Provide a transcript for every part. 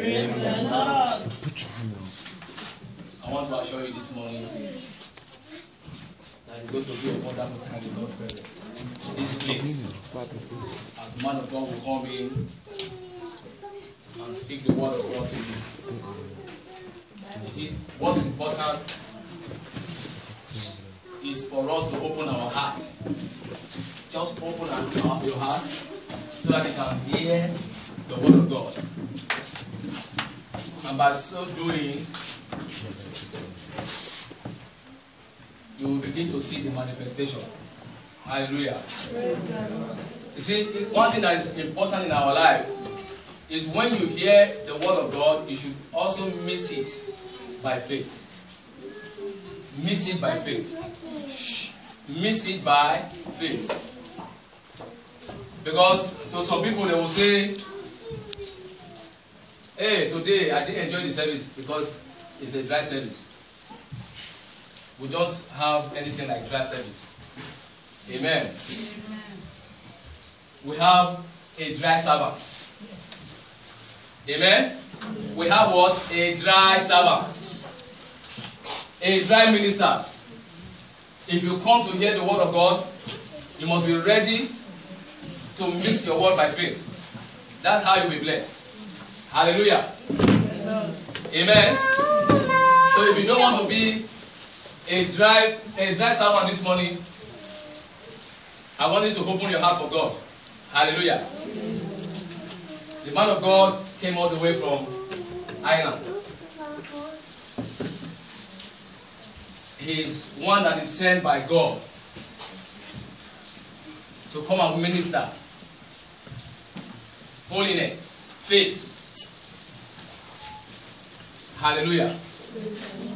I want to assure you this morning that it's going to be a wonderful time with God's presence. This place, as man of God will come in and speak the word of God to you. You see, what's important is for us to open our heart. Just open your heart so that you can hear the word of God. And by so doing, you will begin to see the manifestation. Hallelujah. You see, one thing that is important in our life is when you hear the word of God, you should also miss it by faith. Miss it by faith. Miss it by faith. Because to some people they will say, hey, today I didn't enjoy the service because it's a dry service. We don't have anything like dry service. Amen. We have a dry Sabbath. Amen. We have what? A dry Sabbath. A dry ministers. If you come to hear the word of God, you must be ready to mix your word by faith. That's how you'll be blessed. Hallelujah. Amen. So if you don't want to be a dry servant this morning, I want you to open your heart for God. Hallelujah. The man of God came all the way from Ireland. He is one that is sent by God to come and minister holiness, faith, hallelujah,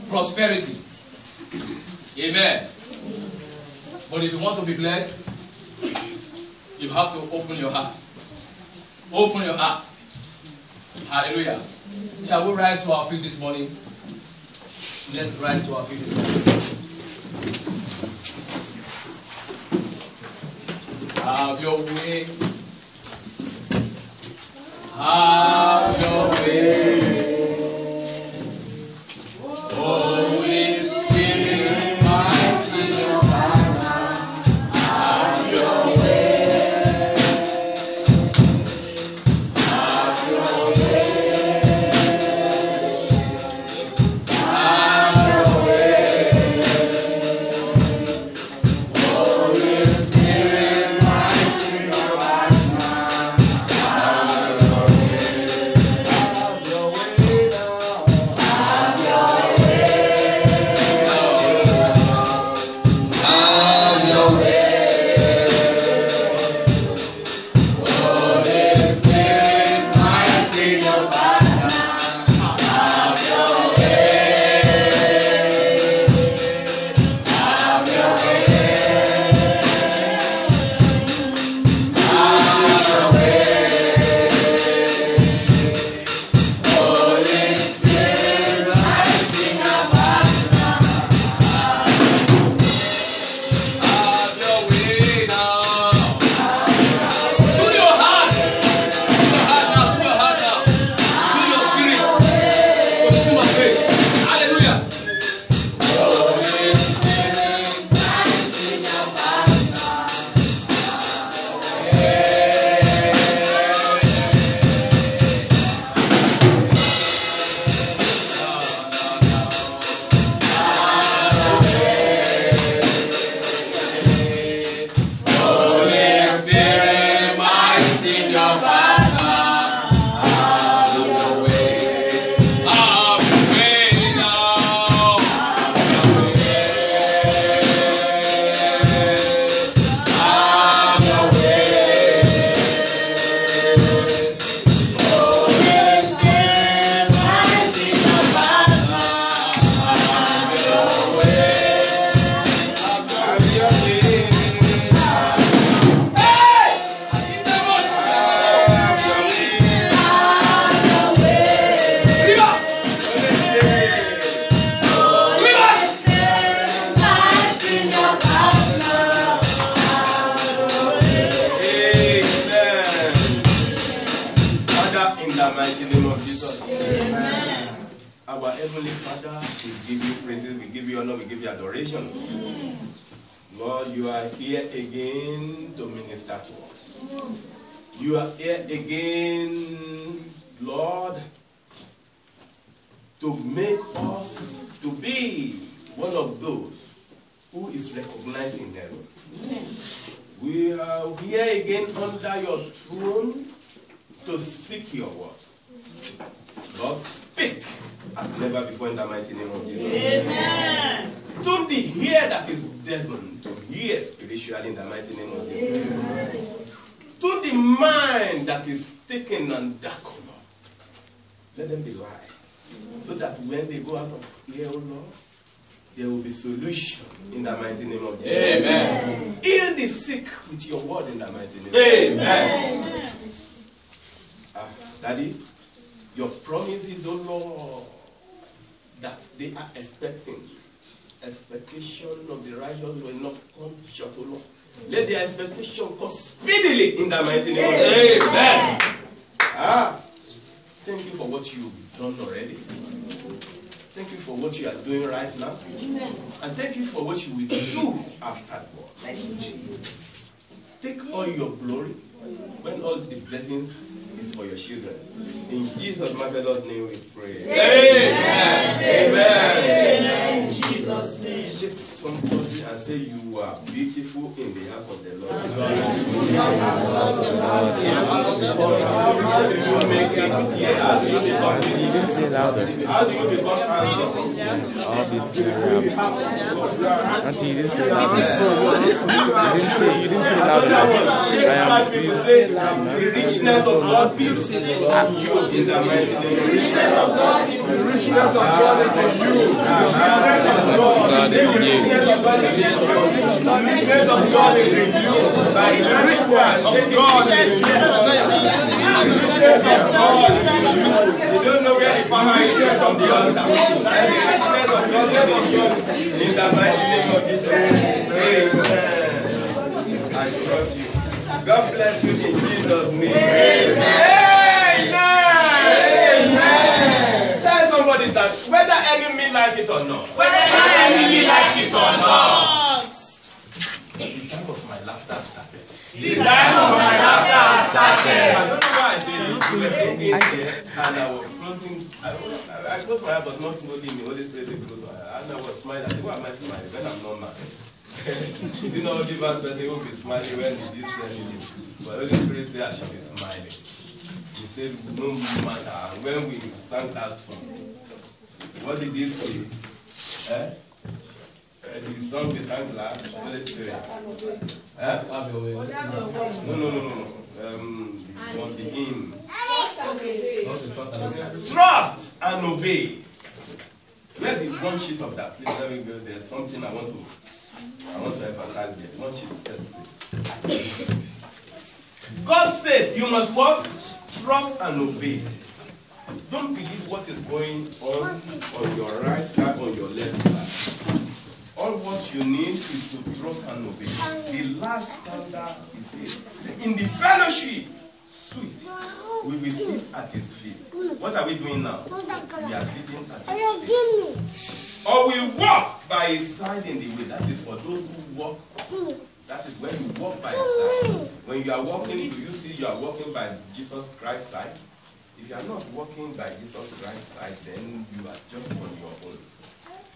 prosperity. Amen. But if you want to be blessed, you have to open your heart. Open your heart. Hallelujah. Shall we rise to our feet this morning? Let's rise to our feet this morning. Have your way. Have your way. Holy Spirit, mighty Jehovah, have your way. Have your way. Have your way. Holy Spirit, mighty Jehovah, have your way. Heavenly Father, we give you praises, we give you honor, we give you adoration. Lord, you are here again to minister to us. You are here again, Lord, to make us to be one of those who is recognized in heaven. We are here again under your throne to speak your words. Lord, speak as never before in the mighty name of Jesus. Amen. To the ear that is deafened, to hear spiritually in the mighty name of Jesus. Amen. To the mind that is taken and darkened, let them be light. So that when they go out of here, oh Lord, there will be solution in the mighty name of Jesus. Amen. Heal the sick with your word in the mighty name of Jesus. Amen. Daddy, your promises, oh Lord, that they are expecting. Expectation of the righteous will not come short, oh Lord. Let their expectation come speedily in the mighty name of Jesus. Amen. Thank you for what you've done already. Thank you for what you are doing right now. Amen. And thank you for what you will do afterward. Thank you, Jesus. Take all your glory when all the blessings is for your children. In Jesus' marvelous name we pray. Amen. Amen. Amen. In Jesus' name. Shake somebody and say, you are beautiful in the house of the Lord. How do you make it? How do you become beautiful? How do you become handsome? Until you didn't say louder. You didn't say louder. The richness of God is in you in the mighty name. The richness of God is in you. The richness of God is in you. The richness of God is in you. The richness of God is in you. By the richness of God is in you. The richness of God is in you. You don't know where the power is from the altar. And the richness of God is in you. In the mighty name of Jesus. Amen. I trust you. God bless you in Jesus' name. Amen. Amen. Tell somebody that whether enemy like it or not. Whether enemy like it or not. The time of my laughter started. The time of my laughter started. I don't know why I say this. You were sitting here and I was closing. I closed my eye but not slowly in the Holy Spirit. And I was smiling. I said, why am I smiling when I'm not mad? You know, the bad person will be smiling when he did anything. But Holy Spirit said I should be smiling. He said, no matter. And when we sang that song, what did he say? The song we sang last, Holy Spirit. No. The hymn. Trust and obey. Where's the one sheet of that? Please let me go. There's something I want to emphasize there. One sheet, please. God says you must what? Trust and obey. Don't believe what is going on your right side or your left side. All what you need is to trust and obey. The last standard is here. In the fellowship, sweet, we will sit at his feet. What are we doing now? We are sitting at his feet. Or we walk by his side in the way. That is for those who walk. That is when you walk by his side. When you are walking, do you see you are walking by Jesus Christ's side? If you are not walking by Jesus Christ's side, then you are just on your own.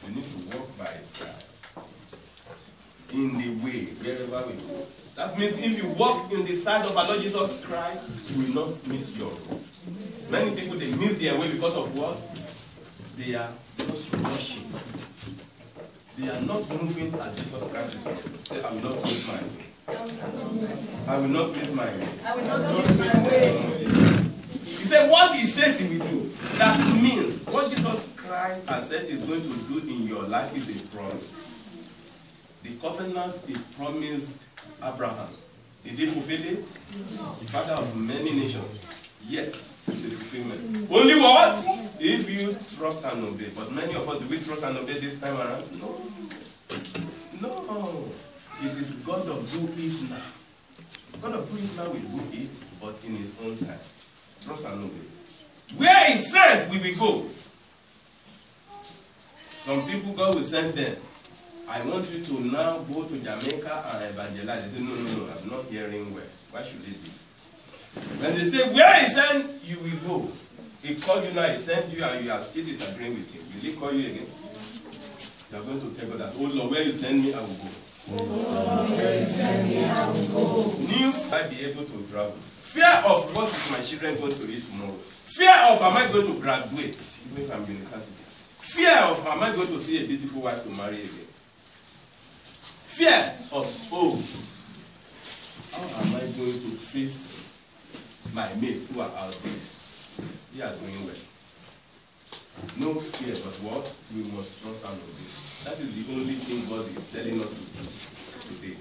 You need to walk by his side. In the way, wherever we go. That means if you walk in the side of our Lord Jesus Christ, you will not miss your road. Many people, they miss their way because of what? They are just rushing. They are not moving as Jesus Christ is moving. Say, I will not miss my way. I will not miss my way. I will not miss my way. He said, what he says he will do. That means what Jesus Christ has said is going to do in your life is a promise. The covenant he promised Abraham. Did he fulfill it? The father of many nations. Yes, it's a fulfillment. Only what? If you trust and obey. But many of us, do we trust and obey this time around? No. No. It is God of do it now. God of do it now will do it, but in his own time. Trust and obey. Where he said we will go. Some people, God will send them. I want you to now go to Jamaica and evangelize. They say, no, I'm not hearing well. Why should it be? When they say, where he sent, you will go. He called you now, he sent you, and you are still disagreeing with him. Will he call you again? You are going to tell God that, oh Lord, where you send me, I will go. New I be able to travel. Fear of what is my children going to eat tomorrow. Fear of am I going to graduate, even if I'm in university. Fear of am I going to see a beautiful wife to marry again. Fear of, oh, how am I going to face my mates who are out there? They are doing well. No fear, but what? We must trust and obey. That is the only thing God is telling us to do today.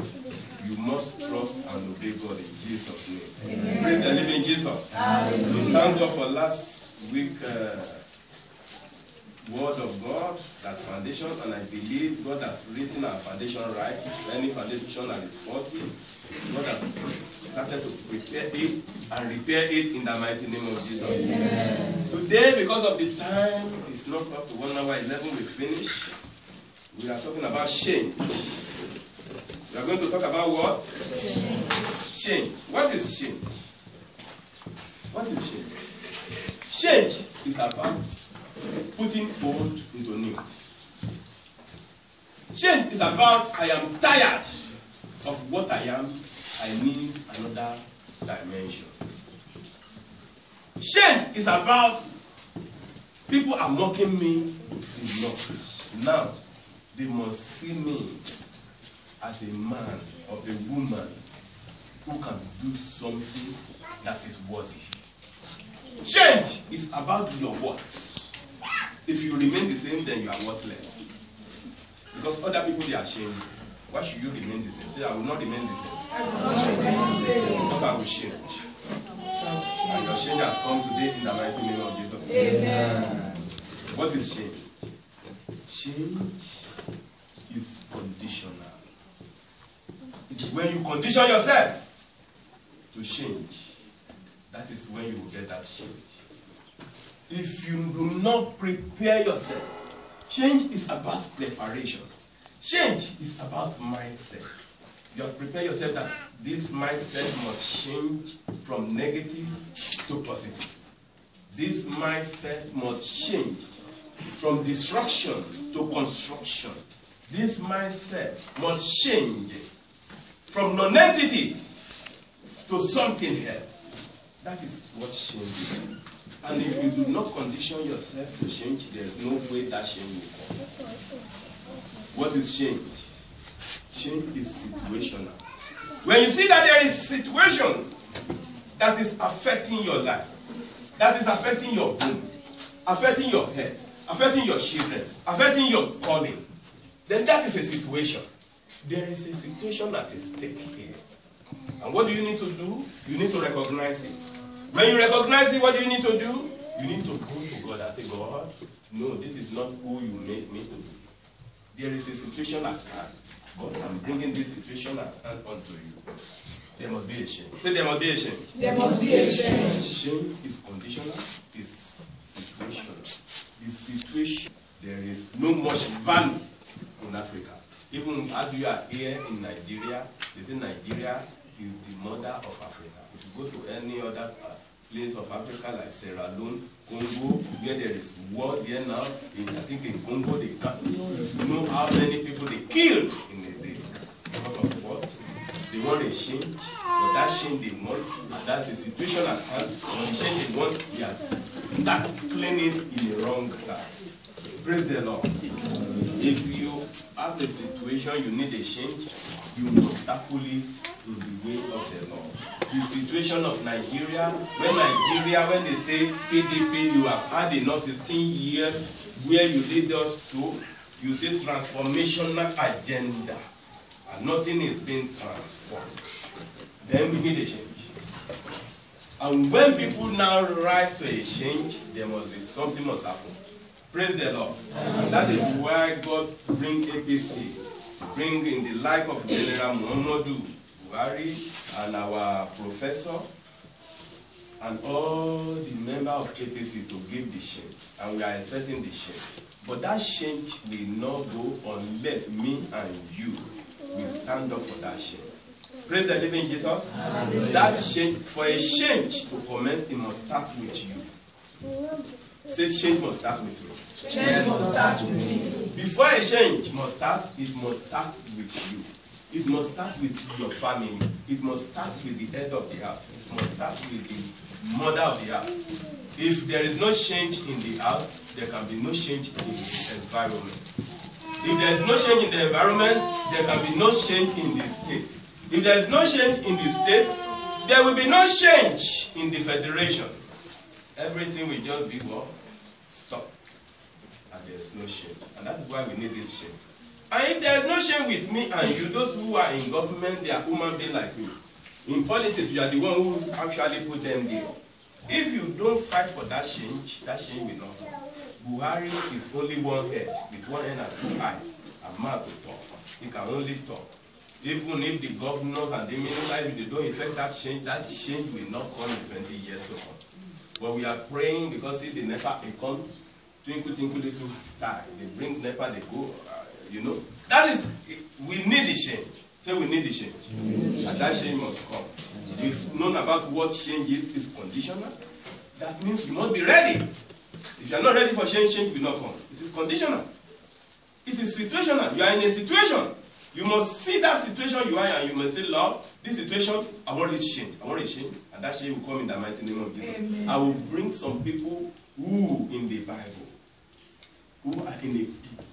You must trust and obey God in Jesus' name. Amen. Praise the living Jesus. We thank God for last week word of God, that foundation, and I believe God has written our foundation right. Any foundation that is faulty, God has started to prepare it and repair it in the mighty name of Jesus. Amen. Today, because of the time, it's not up to 1 hour 11, we finish. We are talking about change. We are going to talk about what? Change. What is change? What is change? Change is about putting old into new. Change is about I am tired of what I am. I need another dimension. Change is about people are mocking me enough. Now they must see me as a man or a woman who can do something that is worthy. Change is about your worth. If you remain the same, then you are worthless. Because other people, they are changing. Why should you remain the same? Say, I will not remain the same. But I will change. And your change has come today in the mighty name of Jesus. Amen. What is change? Change is conditional. It's when you condition yourself to change. That is when you will get that change. If you do not prepare yourself, change is about preparation. Change is about mindset. You have prepared yourself that this mindset must change from negative to positive. This mindset must change from destruction to construction. This mindset must change from non-entity to something else. That is what change is. And if you do not condition yourself to change, there is no way that change will come. What is change? Change is situational. When you see that there is situation that is affecting your life, that is affecting your home, affecting your health, affecting your children, affecting your calling, then that is a situation. There is a situation that is taking here. And what do you need to do? You need to recognize it. When you recognize it, what do you need to do? You need to go to God and say, God, no, this is not who you made me to be. There is a situation at hand. God, I'm bringing this situation at hand onto you. There must be a change. Say, there must be a change. There must be a change. Change is conditional, is situational. The situation, there is no much value in Africa. Even as you are here in Nigeria, they say Nigeria is the mother of Africa. If you go to any other place of Africa like Sierra Leone, Congo, where there is war there now, I think in Congo they can't know how many people they killed in a day. Because of what? They want a change, but that change they want, and that's the situation at hand. But the change they want, they are tackling it in the wrong side. Praise the Lord. If you have a situation you need a change, you must tackle it in the way of the Lord. The situation of Nigeria, when they say PDP, you have had enough 16 years, where you lead us to, you say transformational agenda, and nothing is being transformed. Then we need a change. And when people now rise to a change, there must be something must happen. Praise the Lord. And that is why God bring APC, bring in the life of General Muhammadu Buhari and our professor and all the members of APC to give the change. And we are expecting the change. But that change will not go unless me and you will stand up for that change. Praise the living Jesus. Amen. That change, for a change to commence, it must start with you. Say change must start with you. Change must start with me. Before a change must start, it must start with you. It must start with your family. It must start with the head of the house. It must start with the mother of the house. If there is no change in the house, there can be no change in the environment. If there is no change in the environment, there can be no change in the state. If there is no change in the state, there will be no change in the federation. Everything will just be what? Stop. And there is no change. And that is why we need this change. And if there is no change with me and you, those who are in government, they are human beings like you. In politics, you are the one who actually put them there. If you don't fight for that change will not come. Buhari is only one head, with one hand and two eyes. A man to talk. He can only talk. Even if the governors and the ministers, if they don't effect that change will not come in 20 years to come. But we are praying because see the NEPA, they come, twinkle, twinkle, little star. They bring NEPA, they go, you know. That is, we need the change. Say we need the change. And that change must come. We've known about what change is conditional. That means you must be ready. If you are not ready for change, change will not come. It is conditional. It is situational. You are in a situation. You must see that situation you are in and you must say, Lord, this situation, I want it change. I want it change. And that change will come in the mighty name of Jesus. Amen. I will bring some people who in the Bible, who are in a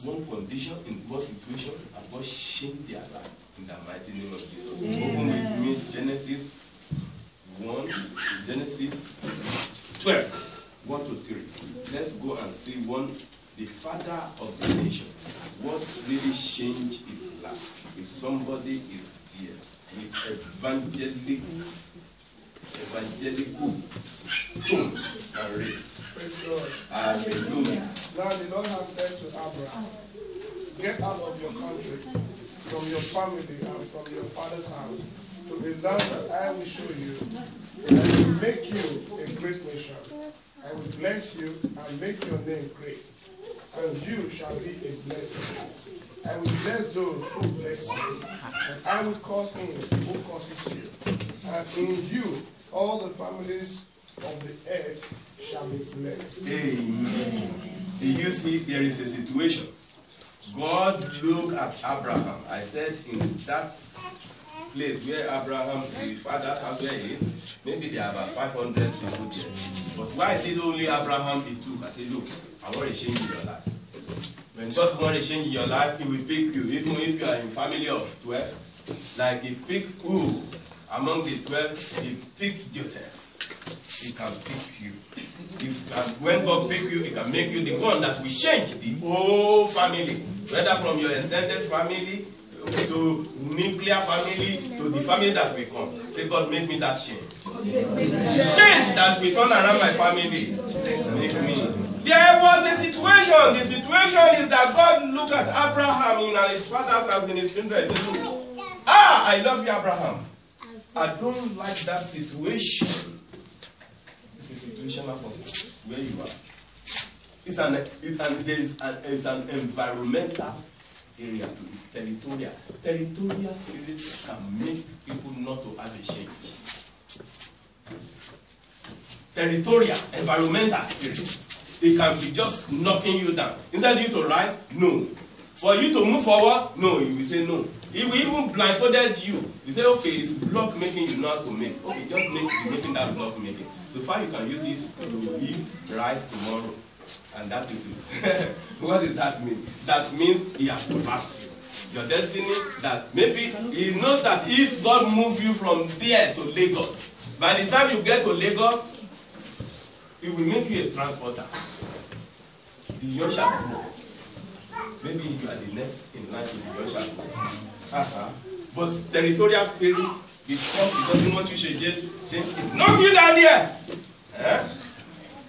one condition, in one situation, and God change their life in the mighty name of Jesus. Open with me Genesis 1, Genesis 12. 1 to 3. Let's go and see the father of the nation. What really change his life? If somebody is there with evangelical tone and read. Hallelujah. Now the Lord has said to Abraham, get out of your country, from your family, and from your father's house, to the land that I will show you, and I will make you a great nation. I will bless you and make your name great, and you shall be a blessing. I will bless those who bless you, and I will curse him who curses you. And in you all the families of the earth shall be blessed. Amen. You see, there is a situation. God looked at Abraham. I said in that place where Abraham, the father's house where he is, maybe there are about 500 people there. But why is it only Abraham he took? I said, look, I want to change your life. When God wants to change your life, he will pick you. Even if you are in a family of 12, like he picked who? Among the 12, he picked Joseph. He can pick you. When God pick you, he can make you the one that will change the whole family. Whether from your extended family, to nuclear family, to the family that will come. Say, God, make me that change. Change that will turn around my family. Make me. There was a situation. The situation is that God looked at Abraham in his father's house in his children and said, I love you, Abraham. I don't like that situation. It's a situation where you are. It's an environmental area to it, territorial. Territorial spirit can make people not to have a change. Territorial, environmental spirit. It can be just knocking you down. Instead of you to rise, no. For you to move forward, no, you will say no. It will even blindfolded you. You say, okay, it's block making you know how to make. Okay, just be making that block making. So far you can use it to eat rice tomorrow. And that is it. What does that mean? That means he has collapsed you. Your destiny, that maybe he knows that if God moves you from there to Lagos, by the time you get to Lagos, he will make you a transporter. The young shall grow. Maybe you are the next in line to the young shall grow. But territorial spirit, because he doesn't want you to change it. Knock you down there!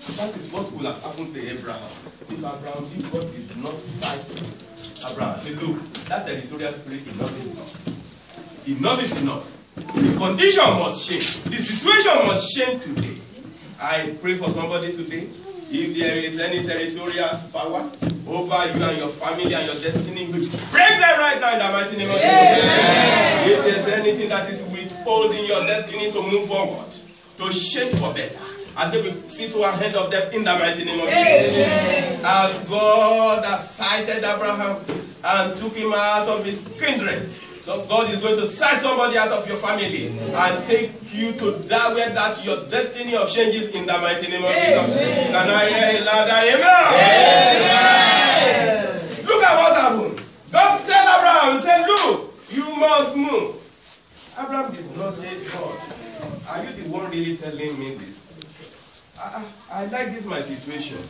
That is what will have happened to Abraham. If God did not cite Abraham, say, look, that territorial spirit, enough is enough. Enough is enough. The condition must change. The situation must change today. I pray for somebody today. If there is any territorial power over you and your family and your destiny, we break them right now in the mighty name of Jesus. If there's anything that is withholding your destiny to move forward, to shape for better, as if we see to our hand of them in the mighty name of Jesus. As God has sighted Abraham and took him out of his kindred, so God is going to sight somebody out of your family and take you to that where that your destiny of changes in the mighty name of Jesus. Can I hear a louder amen? Look at what happened. God tell Abraham, say, look, you must move. Abraham did not say, God, are you the one really telling me this? I like this my situation.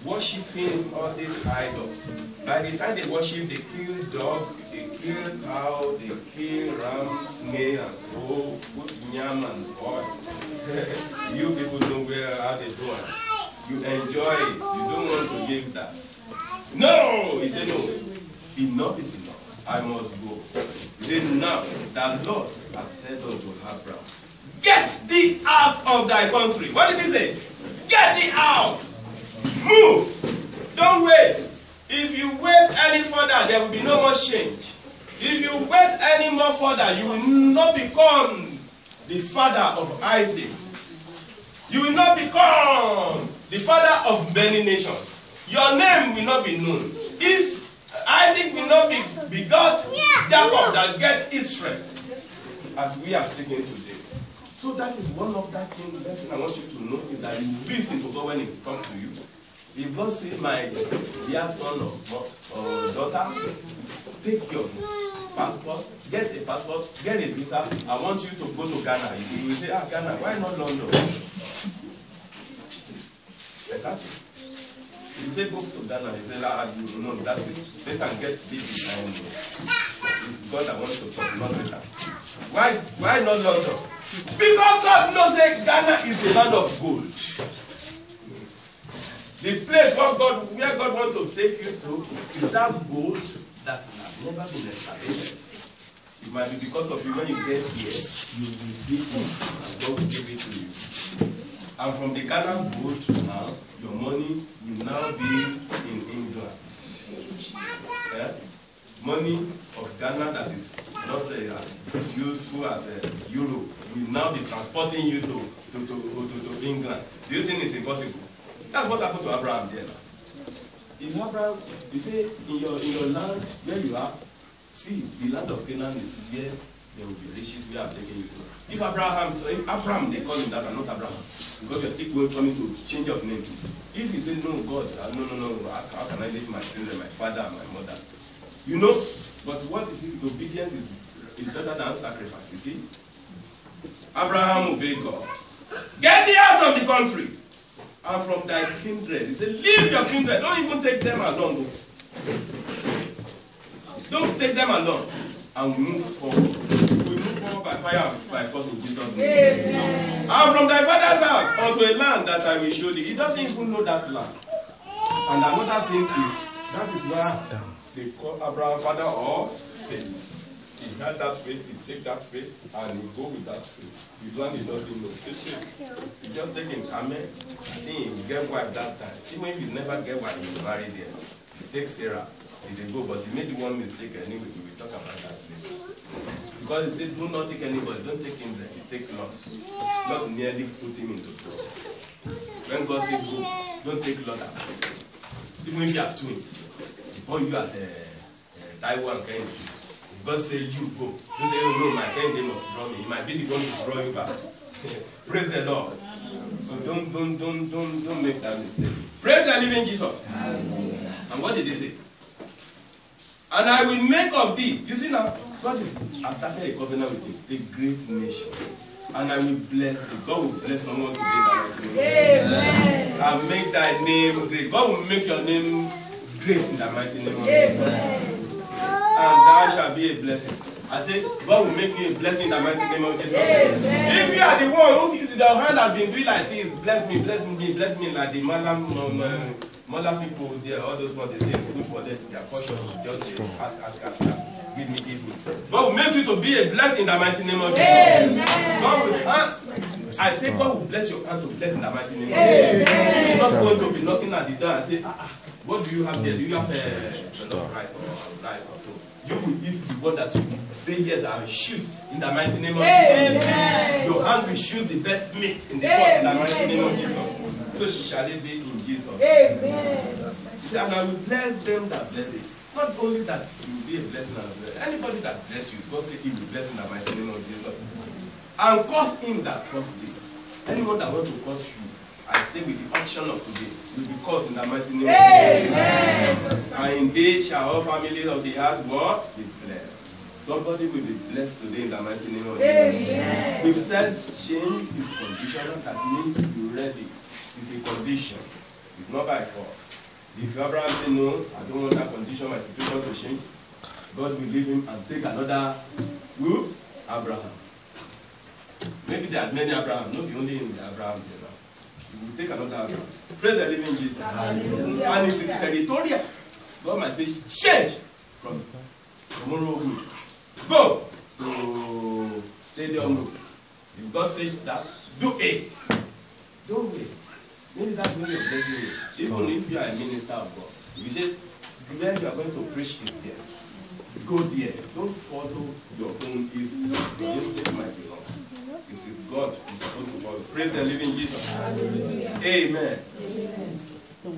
Worshipping all these idols. By the time they worship, they kill dogs, they kill cow, they kill ram, snake, and put yam and oil. You people know how they do it. You enjoy it. You don't want to give that. No! He said, no. Enough is enough. I must go. He said, now, the Lord has said unto Abraham, get thee out of thy country. What did he say? Get thee out. Move. Don't wait. If you wait any further, there will be no more change. If you wait any more further, you will not become the father of Isaac. You will not become the father of many nations. Your name will not be known. Isaac will not be begot Jacob that get Israel, as we are speaking today. So that is one of that thing. The best thing I want you to know is that you listen to God when He comes to you. If God say, my dear son or daughter, take your passport, get a passport, get a visa. I want you to go to Ghana. You will say, Ghana, why not London? Exactly. If you say go to Ghana, you say, no, that is Satan get big behind me. It's God that wants to talk, not Satan. Why not London? Because God knows that Ghana is the land of gold. The place where God wants to take you to is that gold that has never been excavated. It might be because of you. When you get here, you will receive it and God will give it to you. And from the Ghana gold now, your money will now be in England. Yeah? Money of Ghana that is not as useful as euro will now be transporting you to England. Do you think it's impossible? That's what happened to Abraham there. In Abraham, you say, in your land where you are, see, the land of Canaan is where there will be riches we are taking you to. If Abraham, they call him that, and not Abraham, because you're still coming to change of name. If he says, no, God, no, how can I leave my children, my father and my mother? You know, but what is it? Obedience is better than sacrifice, you see? Abraham obeyed God. Get thee out of the country. And from thy kindred. He said, leave your kindred. Don't even take them along. Don't take them along. And we move forward. We move forward by fire and by force in Jesus' name. And from thy father's house unto a land that I will show thee. He doesn't even know that land. And another thing is, that is why they call Abraham father of faith. He had that faith, he take that faith, and he go with that faith. The land he doesn't know. He just take him camel. I think he will get wife that time. Even if he never get wife, he will marry there. He takes Sarah. He go, but he made the one mistake anyway. We will talk about that later. Because he said, do not take anybody. Don't take him there. He take Lot. Lot nearly put him into trouble. When God said go, don't take Lot out. Even if you are twins. Or you as a Taiwan kind of thing. God say you go. Don't say, oh no, my friend they must draw me. He might be the one to draw you back. Praise the Lord. So don't make that mistake. Praise the living Jesus. Amen. And what did he say? And I will make of thee. You see now, God has started a covenant with you, a great nation. And I will bless thee. God will bless someone today. Amen. And make thy name great. God will make your name great in the mighty name of Jesus. And thou shalt be a blessing. I say, God will make you a blessing in the mighty name of Jesus. If you are the one who the hand has been doing like this, bless me, like the Mala people there, all those ones, they say, good for them, their portion, just ask, give me. God will make you to be a blessing in the mighty name of Jesus. God will ask. I say God will bless your hand to bless in the mighty name of Jesus. It's not going to be knocking at the door and say, what do you have there? Do you have enough rice or rice or so? You will eat the one that you say yes, I will choose in the mighty name of Jesus. Your hand will choose the best meat in the pot in the mighty name of Jesus. So shall it be in Jesus. And I will bless them that bless it. Not only that you will be a blessing and a blessing. Anybody that bless you, God say he will bless in the mighty name of Jesus. And curse him that curse thee. Anyone that wants to curse you, I say with the action of today, will be cursed in the mighty name of Jesus. And indeed shall all families of the earth what? Be blessed. Somebody will be blessed today in the mighty name of Jesus. We've said change is conditional. That means you're ready. It's a condition. It's not by force. If Abraham said no, I don't want that condition, my situation to change, God will leave him and take another who? Abraham. Maybe there are many Abraham, not the only in the Abraham there now. He will take another Abraham. Praise the living Jesus. Hallelujah. And it is territorial. God might say, change from tomorrow road. Go to Stadium Road. If God says that, do it. Don't wait. Maybe that's when you're blessing you. Even if you are a minister of God, if you say, where you are going to preach is there, go there. Don't follow your own east. Your instinct might be wrong. It is God who is supposed to follow. Praise the living Jesus. Hallelujah. Amen.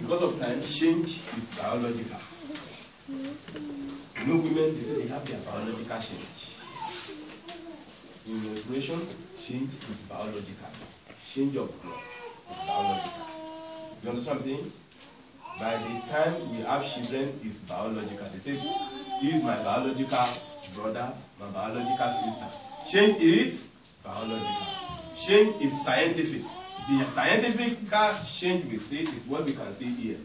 Because of time, change is biological. You know, women, they say they have their biological change. In menstruation, change is biological. Change of blood is biological. You understand what I'm saying? By the time we have children, it's biological. They say, he is my biological brother, my biological sister. Change is biological. Change is scientific. The scientific change we see is what we can see here.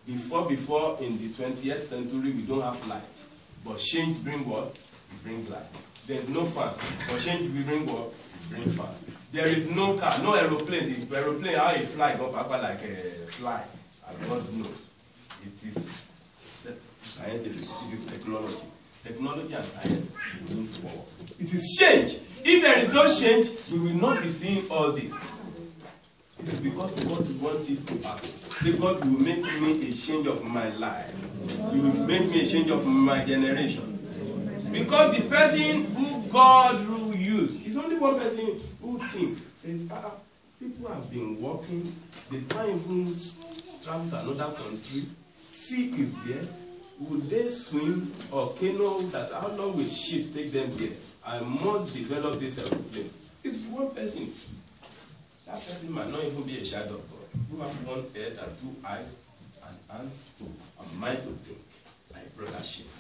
Before in the 20th century, we don't have light. But change bring what? It brings light. There's no fan. But change we bring what? It brings fan. There is no car, no aeroplane. The aeroplane, how it fly, go back like a fly. And God knows. It is scientific. It is technology. Technology and science move forward. It is change. If there is no change, we will not be seeing all this. It is because God wants it to happen. Say, God will make me a change of my life. You will make me a change of my generation. Because the person who God will use is only one person who thinks. Says, people have been walking, they can't even travel to another country. Sea is there. Would they swim or canoe? That how long will ships take them there? I must develop this aeroplane. It's one person. That person might not even be a shadow of God. Who have one head and two eyes and hands to and mind to think, like brother Shift.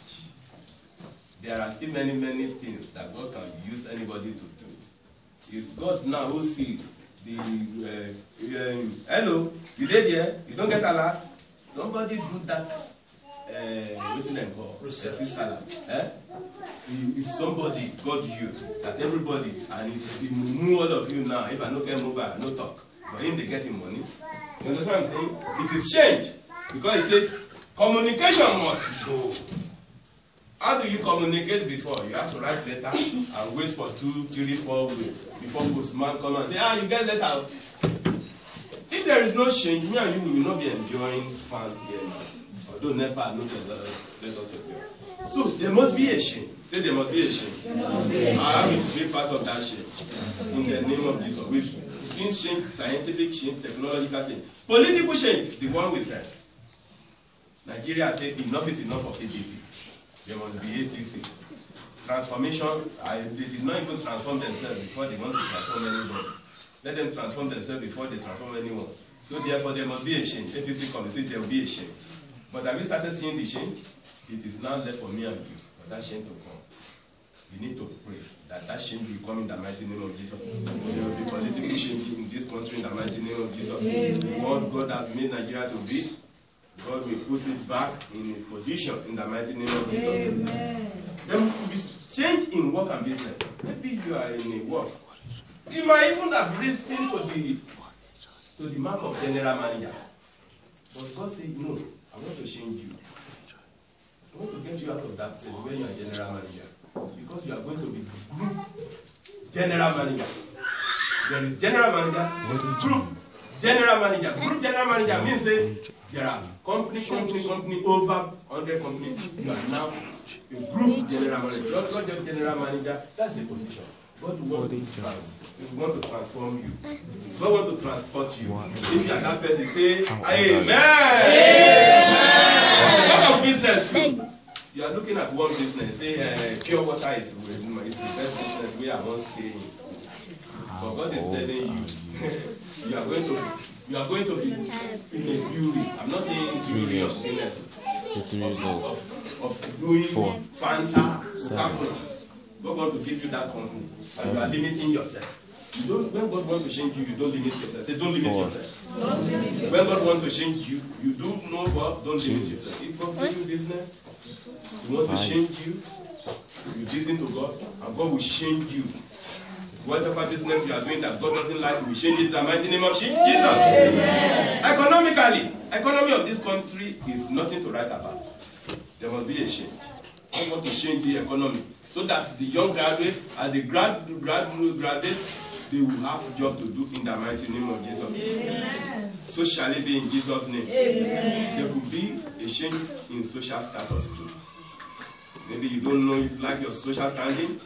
There are still many things that God can use anybody to do. It's God now who sees the hello, you did there? You don't get a lot? Somebody do that. What do they call? It's somebody God used that everybody, and it's move all of you now. If I no get mobile, no talk. But in they getting money. You understand what I'm saying? It is change. Because he said communication must go. How do you communicate before? You have to write letter and wait for 2, 3, 4 weeks before postman come and say, you get letter. If there is no change, me and you will not be enjoying fun here now. Although NEPA no let us enjoy. So there must be a change. Say there must be a change. I will be part of that change. In the name of Jesus. We've seen change, scientific change, technological change. Political change, the one we said. Nigeria said enough is enough of ADP. There must be APC. Transformation, they did not even transform themselves before they want to transform anybody. Let them transform themselves before they transform anyone. So therefore there must be a change. APC comes and says there will be a change. But have we started seeing the change? It is now left for me and you for that change to come. We need to pray that that change will come in the mighty name of Jesus. There will be political change in this country in the mighty name of Jesus. What God has made Nigeria to be, God will put it back in its position in the mighty name of Jesus. There will be change in work and business. Maybe you are in a work. You might even have risen to the mark of general manager. But God said, no, I want to change you. I want to get you out of that place where you are general manager. Because you are going to be group general manager. There is general manager, group general manager. Group general manager means there are company over 100 companies. You are now a group general manager. Not just general manager, that's the position. God wants to transform you. God wants to transport you. If you are that person, say Amen. What of business too? You are looking at one business, say pure water is the best business where I want to stay in. But God is telling you, you are going to be in a brewery. I'm not saying brewery of business. Of doing Fanta, Coca-Cola. God wants to give you that company, and you are limiting yourself. You don't. When God wants to change you, you don't limit yourself. Say, don't limit yourself. When God wants to change you, you do know God. Don't limit yourself. If God gives you business, He wants to change you. You listen to God, and God will change you. Whatever business you are doing that God doesn't like, we change it in the mighty name of Jesus. Economically, economy of this country is nothing to write about. There must be a change. God wants to change the economy so that the young graduate and the graduate, they will have a job to do in the mighty name of Jesus. Amen. So shall it be in Jesus' name. Amen. There will be a change in social status too. Maybe you don't know, you like your social standing,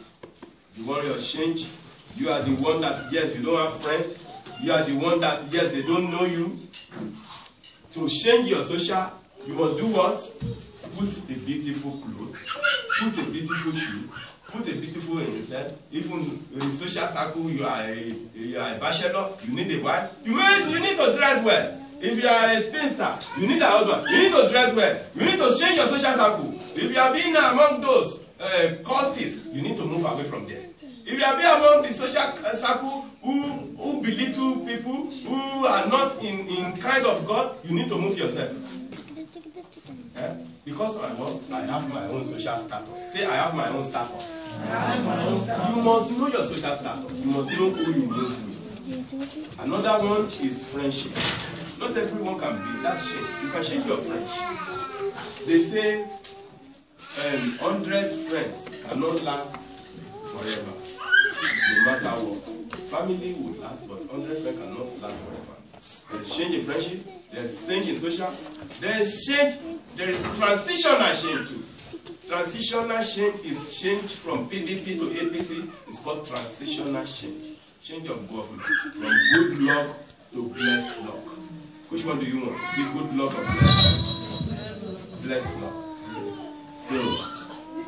you want your change. You are the one that, yes, you don't have friends. You are the one that, yes, they don't know you. To change your social, you must do what? Put a beautiful clothes, put a beautiful shoe, put a beautiful hairstyle. Even in the social circle, you are a bachelor, you need a wife. You need to dress well. If you are a spinster, you need a husband. You need to dress well. You need to change your social circle. If you are being among those cultists, you need to move away from there. If you are being among the social circle who belittle people, who are not in kind of God, you need to move yourself. Because I have my own social status. Say, I have my own status. You must know your social status. You must know who you move with. Another one is friendship. Not everyone can be that shape. You can shape your friendship. They say 100 friends cannot last forever. No matter what. Family will last, but 100 friends cannot last forever. There's change in friendship, there's change in social, there's transitional change too. Transitional change is change from PDP to APC. It's called transitional change. Change of government from good luck to blessed luck. Which one do you want? Is it good luck or blessed luck? Blessed luck. So,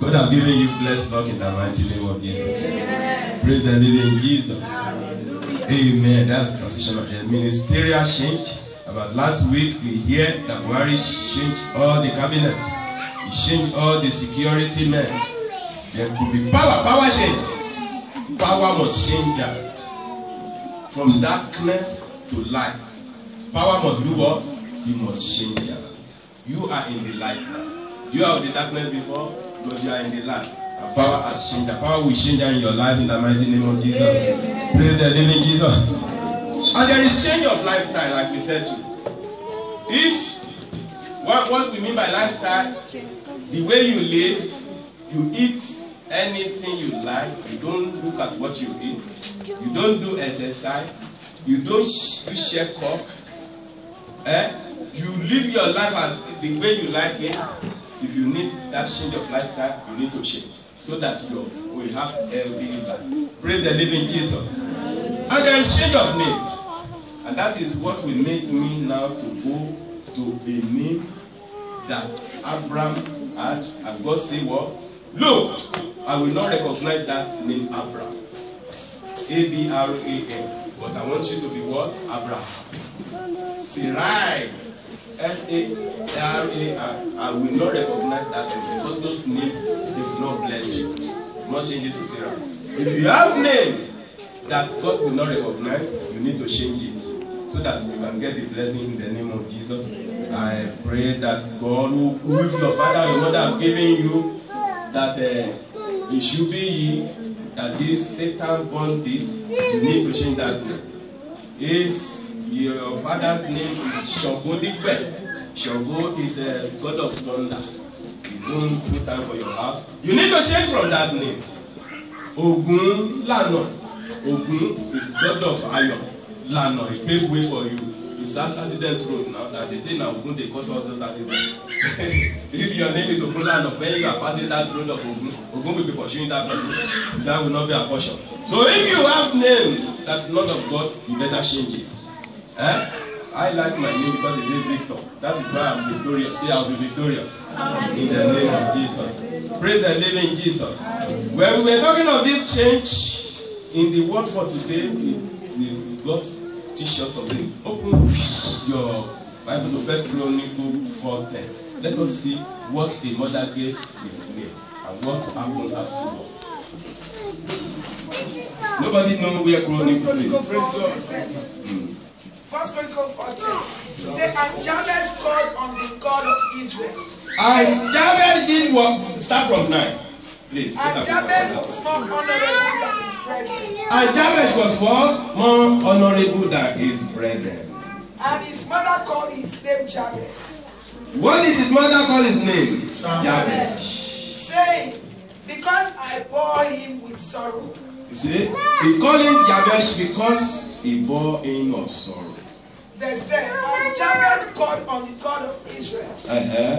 God has given you blessed luck in the mighty name of Jesus. Amen. Praise the living Jesus. Amen. That's transitional. Ministerial change. About last week, we hear that Buhari changed all the cabinet. He changed all the security men. There could be power change. Power must change that. From darkness to light. Power must do what? He must change that. You are in the light now. You are of the darkness before, but you are in the light. And power has changed. The power will change in your life in the mighty name of Jesus. Amen. Praise the living Jesus. And there is change of lifestyle, like we said too. If what we mean by lifestyle, the way you live, you eat anything you like, you don't look at what you eat, you don't do exercise, you don't do check-up, you live your life as the way you like it. If you need that change of lifestyle, you need to change so that you will have a healthy life. Praise the living Jesus. And there is change of name. And that is what will make me now to go to a name that Abraham had. And God said, what? Look, I will not recognize that name Abraham. A-B-R-A-M. But I want you to be what? Abraham. Sarai. S-A-R-A-I. I will not recognize that name because those names will not bless you. Not change it to Sarah. If you have name that God will not recognize, you need to change it so that you can get the blessing in the name of Jesus. I pray that God, who your father and your mother have given you, that it should be ye, that this Satan born this, you need to change that name. If your father's name is Shogo Digbe, Shogo is a god of thunder. You don't put time for your house. You need to change from that name. Ogun Lano. Ogun is God of iron. Lana, he paves way for you. It's that accident road now that they say now Ogun they cause all those accidents. If your name is Ogun Lana, when you are passing that road of Ogun, Ogun will be pursuing that person. That will not be a portion. So if you have names that not of God, you better change it. I like my name because it is Victor. That is why I'm victorious. See, I'll be victorious. In the name of Jesus. Praise the living Jesus. When we were talking of this change in the word for today, we got teach us something. Open your Bible to 1 Chronicles 4:10. Let us see what the mother gave his name and what happened afterward. Nobody knows where Chronicles is. 1 Chronicles 4:10. Say, and Jabez called on the God of Israel. And Jabez did what? Start from 9. Please. And Jabez was more honorable than his brethren. And Jabez was what? More honorable than his brethren. And his mother called his name Jabez. What did his mother call his name? Jabez. Saying, because I bore him with sorrow. You see? He called him Jabez because he bore him of sorrow. Verse 10. And Jabez called on the God of Israel,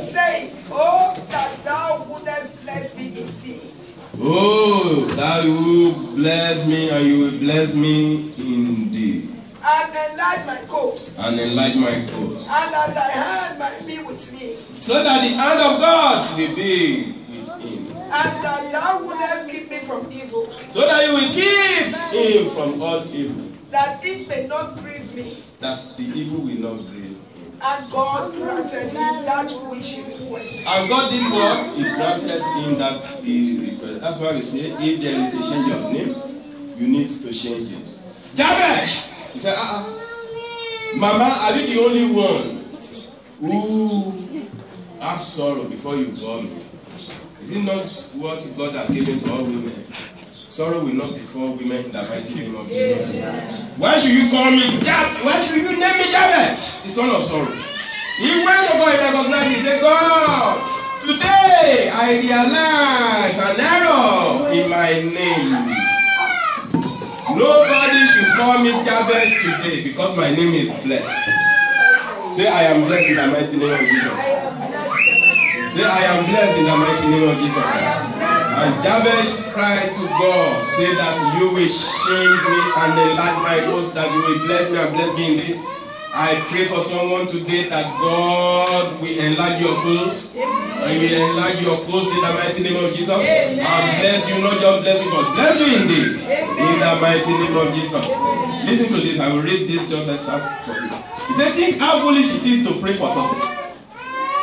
saying, oh, that thou wouldest bless me indeed. Oh, that you will bless me and you will bless me indeed. And enlarge my coast. And enlarge my coast. And that thy hand might be with me. So that the hand of God will be with him. And that thou wouldest keep me from evil. So that you will keep him from all evil. That it may not grieve me. That the evil will not grieve him. And God granted him that which he requested. And God did what? He granted him that he requested. That's why we say, if there is a change of name, you need to change it. Jabez! He said, Mama, are you the only one who has sorrow before you bore me? Is it not what God has given to all women? Sorrow will not befall women in the mighty name of Jesus. Why should you call me Jabez? Why should you name me Jabez? The son of sorrow. He went to God and recognized. He said, God, today I realize an error in my name. Nobody should call me Jabez today because my name is blessed. Say, I am blessed in the mighty name of Jesus. Say, I am blessed in the mighty name of Jesus. And Jabez cried to God, say that you will change me and enlarge my coast, that you will bless me and bless me indeed. I pray for someone today that God will enlarge your coast. And will enlarge your coast in the mighty name of Jesus. Amen. And bless you, not just bless you, but bless you indeed. Amen. In the mighty name of Jesus. Amen. Listen to this. I will read this just as for you. He said, think how foolish it is to pray for something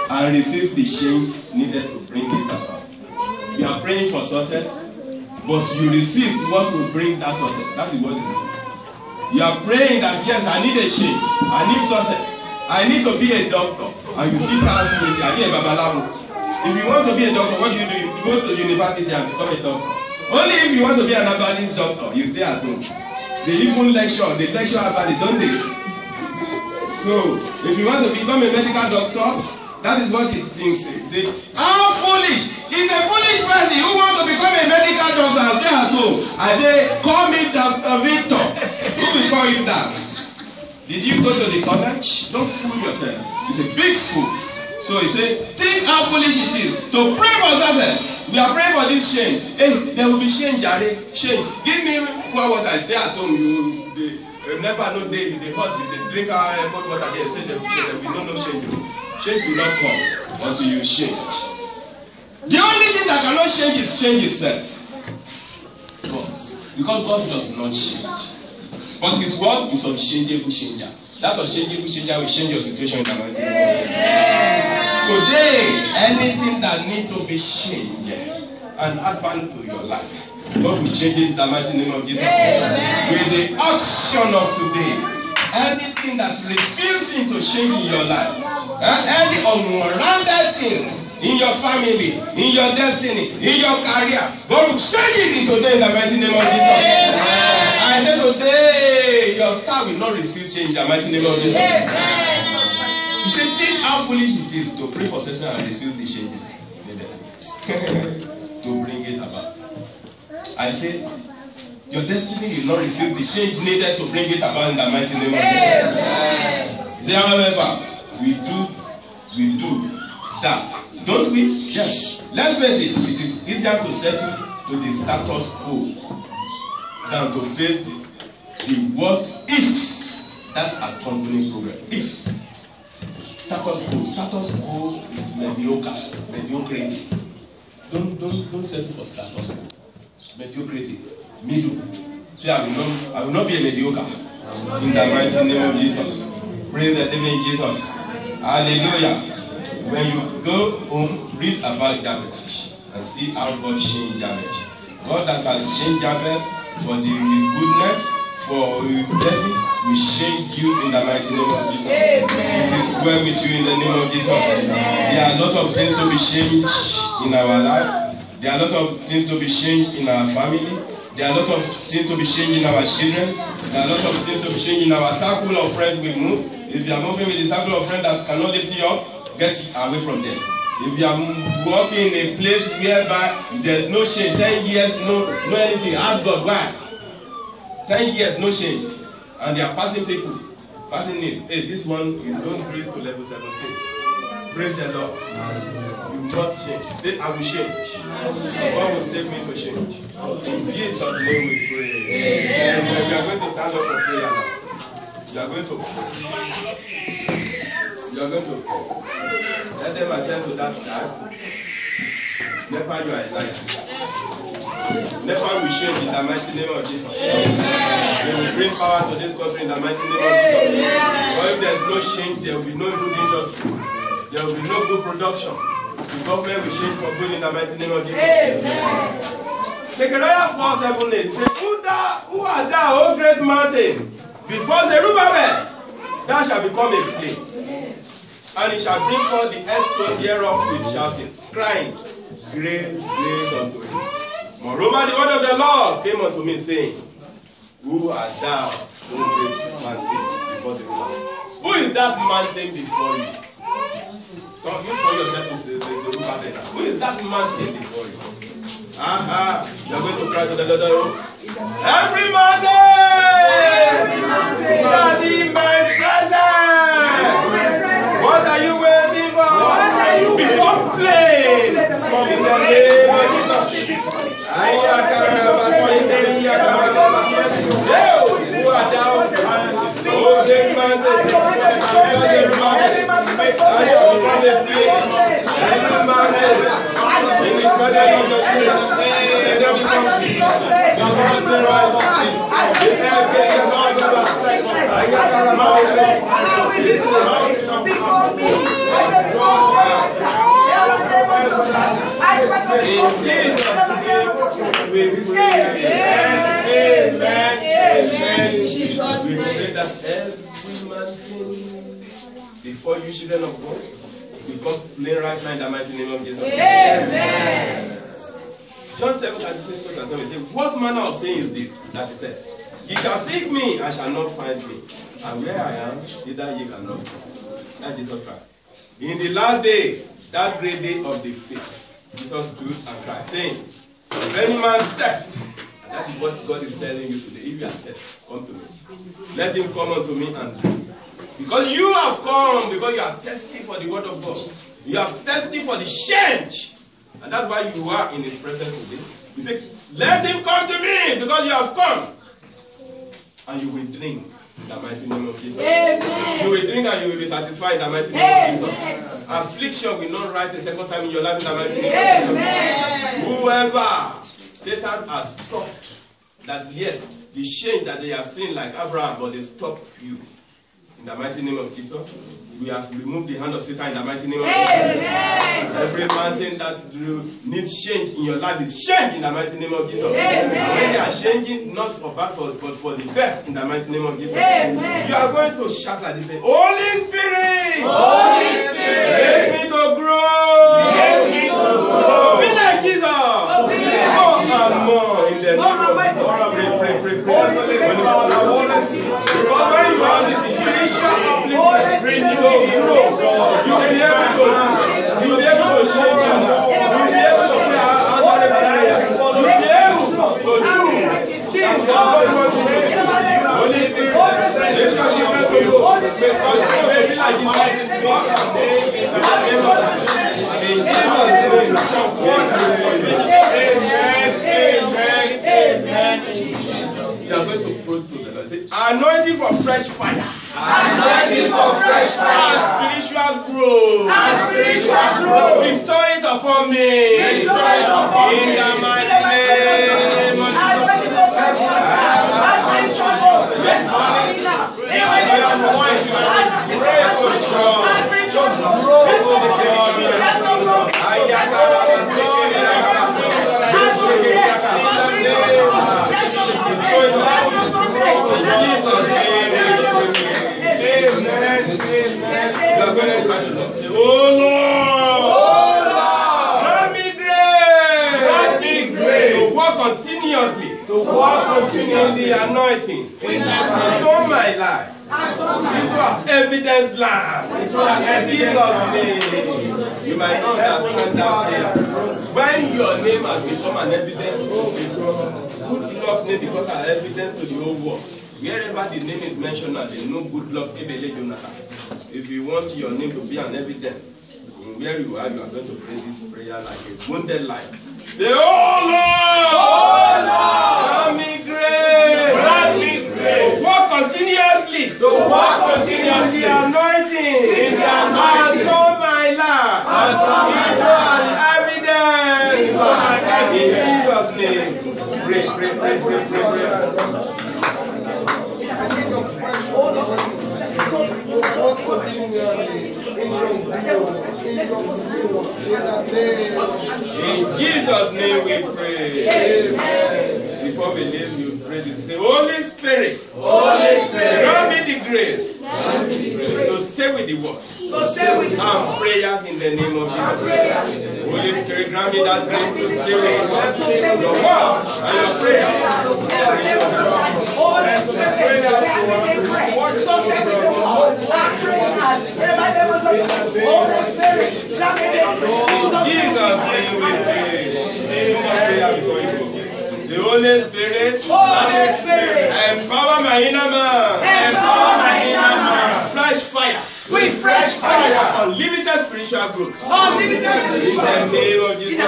and resist the change needed to bring it about. You are praying for success, but you resist what will bring that success. That is what it is. You are praying that, yes, I need a change. I need success. I need to be a doctor. And you see that I need a babalawo. If you want to be a doctor, what do? You go to university and become a doctor. Only if you want to be an herbalist doctor, you stay at home. They even lecture herbalist, don't they? So, if you want to become a medical doctor, that is what it thinks. Say, how foolish! He's a foolish person who wants to become a medical doctor and stay at home. I say, call me Dr. Victor. Who will call you that? Did you go to the college? Don't fool yourself. It's a big fool. So he said, think how foolish it is to pray for success. We are praying for this change. Hey, there will be change, Jare. Change. Give me poor water. Stay at home. You never know day. They hot. They drink hot water. They say we don't know change. Change will not come until you change. The only thing that cannot change is change itself. Because God does not change. But his word is unchangeable changer. That unchangeable changer will change your situation in the mighty name. Today, anything that needs to be changed and add value to your life, God will change it in the mighty name of Jesus. With the action of today, anything that refuses to change in your life, any unrounded things in your family, in your destiny, in your career, God will change it in today in the mighty name of Jesus. I say today, your star will not resist change in the mighty name of Jesus. You say, think how foolish it is to pray for success and resist the changes to bring it about. I say, your destiny will not receive the change needed to bring it about in the mighty name of Jesus. Say, however, we do that, don't we? Yes. Let's face it, it is easier to settle to the status quo than to face the what ifs that accompany progress. Ifs. Status quo is mediocrity. Don't settle for status quo. Mediocrity. Middle. Say, I will not be a mediocre. In the mighty name of Jesus. Praise the living Jesus. Hallelujah. When you go home, read about Jabez and see how God changed Jabez. God that has changed Jabez for his goodness, for his blessing, will change you in the mighty name of Jesus. Amen. It is well with you in the name of Jesus. Amen. There are a lot of things to be changed in our life. There are a lot of things to be changed in our family. There are a lot of things to be changed in our children. There are a lot of things to be changed in our circle of friends we move. If you are moving with a circle of friends that cannot lift you up, get away from them. If you are walking in a place whereby there's no change, 10 years, no anything, ask God why. 10 years, no change. And they are passing people, passing in. Hey, this one, you don't breathe to level 17. Praise the Lord. You must change. Say, I will change. God will take me to change. In Jesus' name we pray. Amen. You are going to stand up for prayer now. You are going to pray. You are going to pray. Let them attend to that time. Never you are a liar. Never will change in the mighty name of Jesus. They will bring power to this country in the mighty name of Jesus. But if there is no change, there will be no good industry. There will be no good production. The government will change for good in the mighty name of Jesus. Zechariah 4:7-8 says, Who art thou, O great mountain? Before Zerubbabel, thou shalt become a plain. And it shall bring forth the earth thereof with shouting, crying, Grace, grace unto him. Moreover, the word of the Lord came unto me, saying, Who art thou, O great mountain, before Zerubbabel? Who is that mountain before you? So you call yourself to Zerubbabel. Who is that mountain before you? You are going to cry to the Lord. Every mountain that in my presence. What are you waiting for? Become plain in the name of Jesus. Who are thou? Oh, great mountain. Every mountain. In the presence of the Spirit. Before you, children of God, we come plain right now in the mighty name of Jesus. Amen. John 7:36 what manner of saying is this? That he said, Ye shall seek me, and shall not find me. And where I am, either ye cannot come. That's Jesus Christ. In the last day, that great day of the faith, Jesus stood and cried, saying, If any man thirst, and that is what God is telling you today. If you are thirsty, come to me. Let him come unto me and drink. Because you have come, because you are thirsty for the word of God. You are thirsty for the change. And that's why you are in his presence today. He said, let him come to me, because you have come. And you will drink in the mighty name of Jesus. Amen. You will drink and you will be satisfied in the mighty name of Jesus. Affliction will not rise a second time in your life in the mighty name of Jesus. Whoever Satan has stopped, that yes, the change that they have seen like Abraham, but they stopped you. In the mighty name of Jesus, we have removed the hand of Satan in the mighty name of Jesus. Every mountain that needs change in your life is changed in the mighty name of Jesus. Amen. When they are changing, not for bad, but for the best in the mighty name of Jesus. Amen. You are going to shout like this: Holy Spirit! Holy Spirit! Make me to grow! Make me to grow! Be like Jesus! More and more in the name of Jesus. Because when you have this spiritual upliftment, you will grow. You will be able to do. You will be able to change your life. You will be able to pray answer the prayer. You will be able to do things goes to the Lord. Say, anointing for fresh fire. Anointing for fresh fire. And spiritual growth. And spiritual growth. Bestow it upon me. Bestow it upon me. In the mighty name of Anointing for fresh fire. And spiritual growth. Rest upon me now. In the mighty name of Jesus. Anointing for fresh fire. And spiritual growth. Rest upon me. Rest upon me. Oh Lord, grant me grace to walk continuously in the anointing and turn my life into an evidence land. In Jesus' name, you might not understand that prayer. When your name has become an evidence, good luck name becomes an evidence to the whole world. Wherever the name is mentioned, they know good luck. If you want your name to be an evidence, in where you are going to pray this prayer like a wounded lion. Say, oh Lord, grant me grace, to walk continuously, in the anointing, and show my life, into an evidence. In Jesus' name, pray. In Jesus' name we pray. Amen. Before we leave, you pray this. Say, Holy Spirit, grant me the grace to stay with the word and prayers in the name of Jesus. Holy Spirit, grant me that grace to stay with your word and your prayers. Holy Spirit, grant me the grace to stay with the word and prayers in the name of Jesus. Holy Spirit, grant me the grace to stay with the word and prayers. The Holy Spirit, empower my inner man, fresh fire, with fresh fire, unlimited spiritual growth. Unlimited spiritual growth. In the name of Jesus.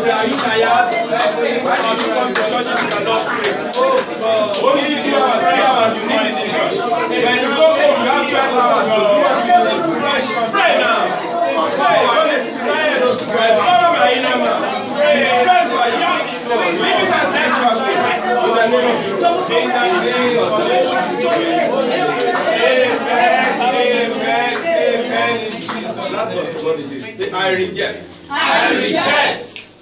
Are you tired? Why did you come to church if you cannot pray? Only 2 hours, 3 hours you need in the church. When you go home, you have 12 hours to do what you need to do. Pray now. Pray. Holy Spirit, empower my inner man. Fresh fire. Unlimited spiritual growth. In the name of Jesus. In the name of Jesus. Amen. That's what it is. Say, I reject.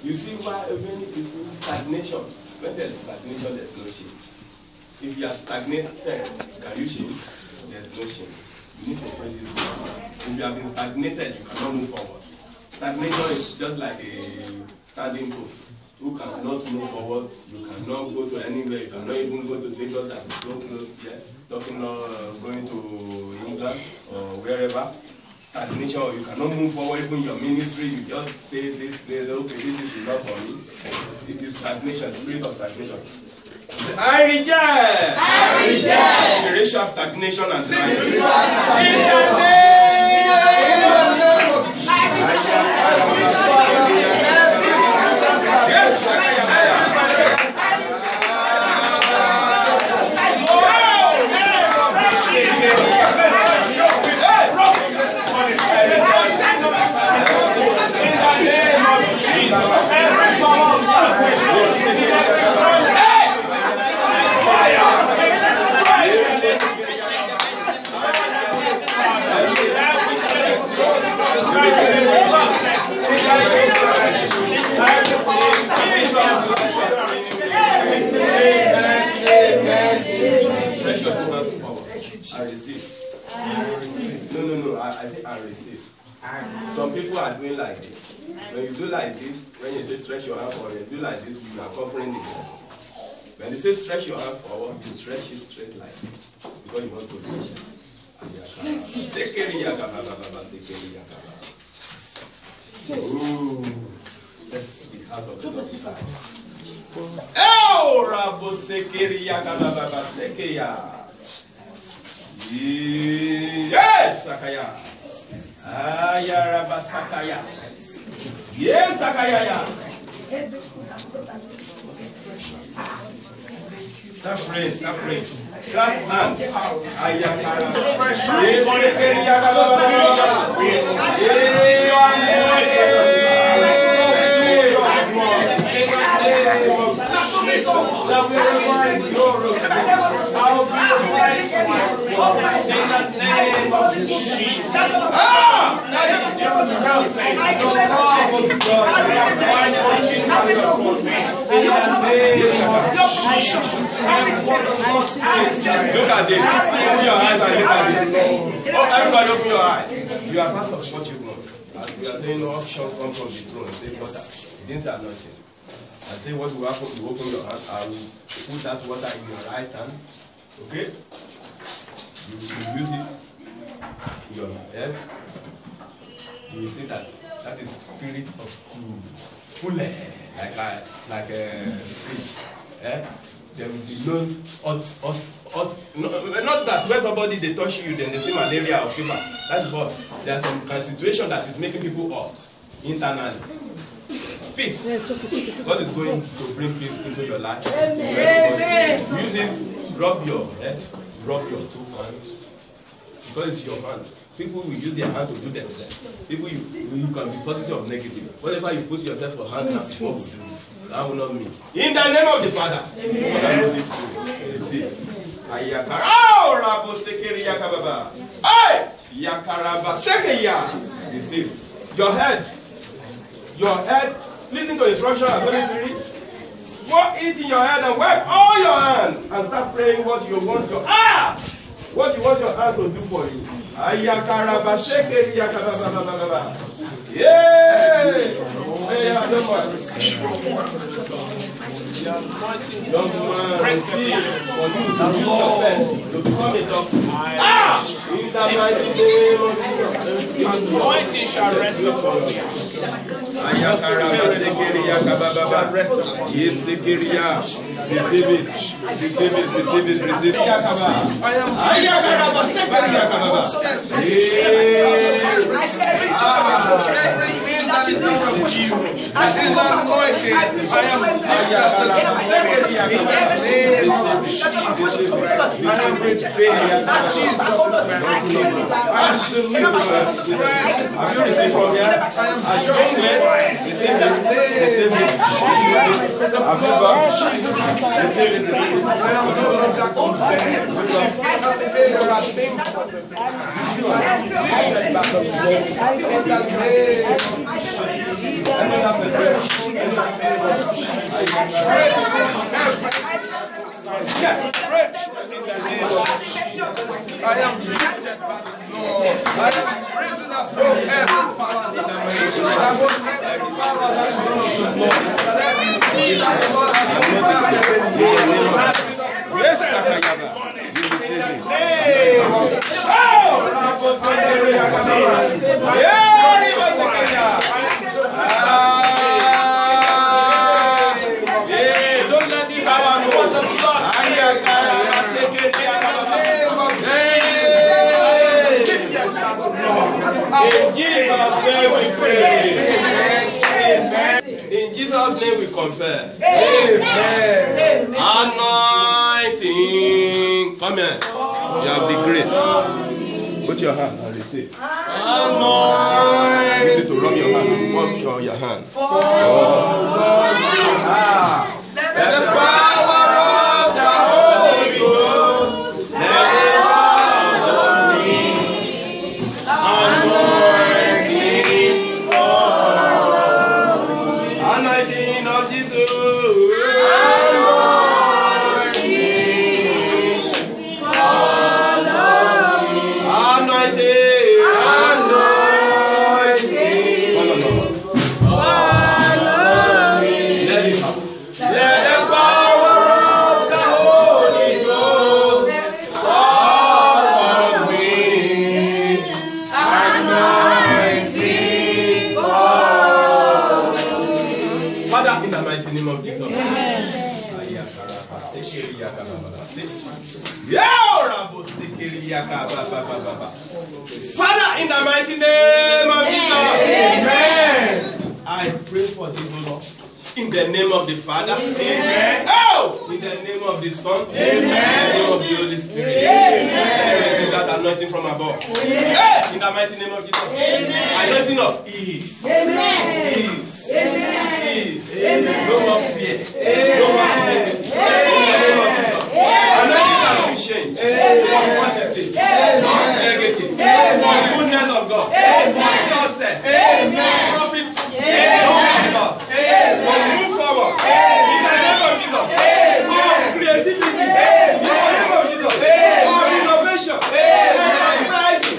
You see why many people stagnation. When there's stagnation, there's no change. If you are stagnated, can you change? There's no change. You need to pray this. If you have been stagnated, you cannot move forward. Stagnation is just like a standing post. You cannot move forward. You cannot go to anywhere. You cannot even go to Lagos that is so close here. Talking about going to England or wherever. Stagnation, or you cannot move forward even your ministry. You just stay this place. Okay, this is enough for me. It is stagnation, spirit of stagnation. I reject spiritual stagnation and dryness. In the name I receive. No. I say I receive. Some people are doing like this. When you do like this, when you say stretch your hand forward, you do like this, you are covering the blessing. When they say stretch your hand forward, you stretch it straight like this. Because you want to reach it. Ooh. That's the house of the Lord. Oh, Rabo Sekeria Kababa Sekeya. Yes, Sakaya. Ayaraba Sakaya. Yes, Sakaya. Start praying, start praying. Clap hands. Ayakara. Look at this. Open your eyes and look at this. Oh, everybody open your eyes. You are part of what you want. As we are saying, all shall come from the throne. Say water. It didn't say anointing. I say what will happen, you open your hand. I will put that water in your right hand. Okay? You will use it in your head. You will see that that is spirit of fullness, like a fridge. There will be no hot. No, not that when somebody they touch you, then they say malaria or fever. That's what. There are some kind of situation that is making people hot internally. Peace. Yeah, it's okay. God is going to bring peace into your life. Use it. Rub your head. Rub your two hands. Because it's your hand. People will use their hand to do themselves. People you can be positive or negative. Whatever you put yourself for hand, that's what will do. That will not mean. In the name of the Father. Amen. Your head, listen to instruction and very go eat in your head and wipe all your hands and start praying what you want your hand to do for you. Anointing shall rest upon you. I am lifted by the Lord. I am risen above every power. I will every power that is not Lord. Every seed that the Lord has given. Yes, Sakayaba. Don't let this power go. In Jesus' name we confess. Amen. Anointing. Come here. You have the grace. Put your hand and receive. Anointing. You need to rub your hand. Wash your hand. Let the power of the Holy Ghost let follow me. Anointing of Jesus. Father, in the mighty name of Jesus, amen. I pray for this, Lord, in the name of the Father, amen. Oh, In the name of the Son, in the name of the Holy Spirit. Receive that anointing from above. In the mighty name of Jesus. Anointing of ease. Ease. Ease. No more fear. No more shame. Anointing that will change. For positive. Not negative. For goodness of God. For success. Profit. Not loss. For move forward. In the name of Jesus. For creativity. In the name of Jesus. For innovation. Advertising.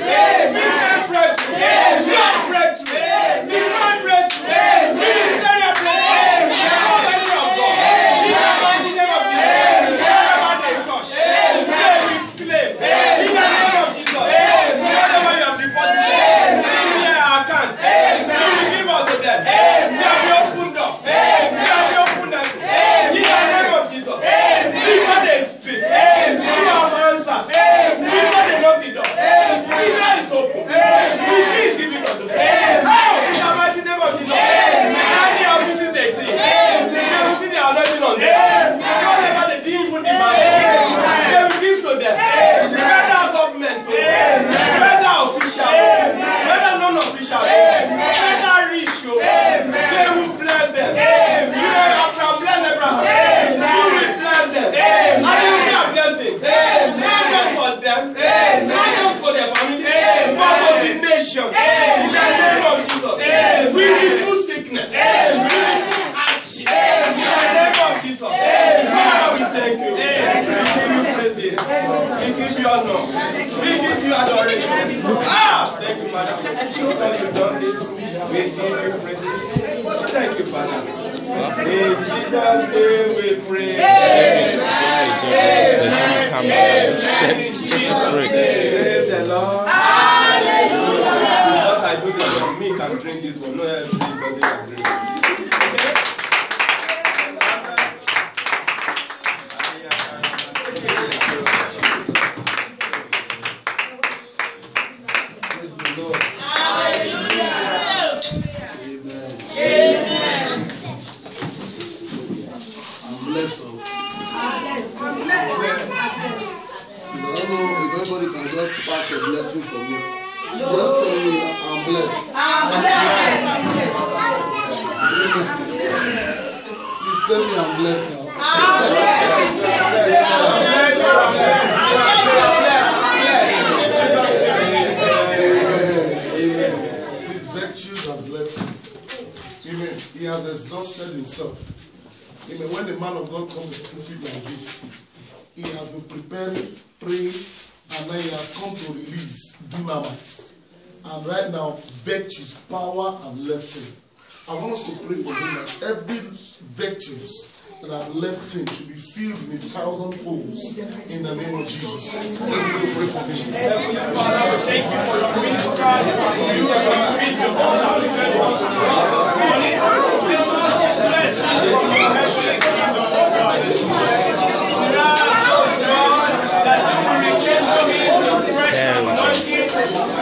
Business breakthrough. Job breakthrough. Divine breakthrough. Ministerial breakthrough. Knowledge of God. In the mighty name of Jesus. Wherever they touch, they will claim. In the name of Jesus. Whatever you have deposited in their account, you will give unto them. They will be opened up. They will be opened up. In the name of Jesus. Before they speak, you have answers. Before they knock the door, the door is open. Please give it unto them. In the mighty name of Jesus. Any opportunity they see, they will see the anointing on them. Whatever they didn't even demand, they will give to them. Whether government, whether official, whether non-official, whether rich, they will bless them. You have blessed Abraham. You will bless them. And you will be a blessing. Not just for them, not just for their family, but for the nation. In the name of Jesus. We remove sickness. We remove hardship. In the name of Jesus. Father, we thank you. We give you praise. We give you honor. We give you adoration. Thank you, Father. Because you've done this, we give you praise. Thank you, Father. In Jesus' name we pray. Praise the Lord. Because I do this one, me can drink this one. No everybody can drink it. Praise the Lord. I'm blessed. I don't know if anybody can just spark a blessing from me. Just tell me I'm blessed. Please tell me I'm blessed now. His virtues have left him. Amen. He has exhausted himself. Amen. When the man of God comes to pulpit like this, he has been preparing, praying, and then he has come to release dynamite. And right now, virtues, power have left him. I want us to pray for him that every virtues that have left him should be filled in 1,000 folds in the name of Jesus. Let's go to pray for him. Father, thank you for your ministry. You have been the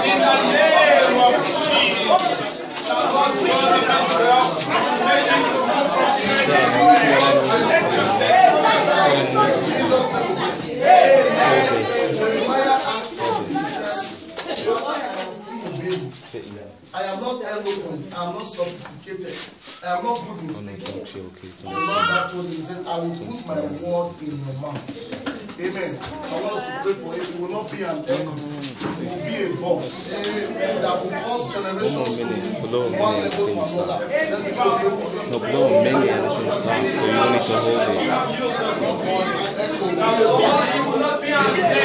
in the name of Jesus. I am not eloquent, I am not sophisticated, I am not good in speaking. The Lord that told him, he said, I will put my word in your mouth. Amen. I want us to pray for it. It will not be an echo. It will be a voice that will cause generations to move one level to another. Let me pray for it. No, blow many and so you don't need to hold it. Echo will be a voice.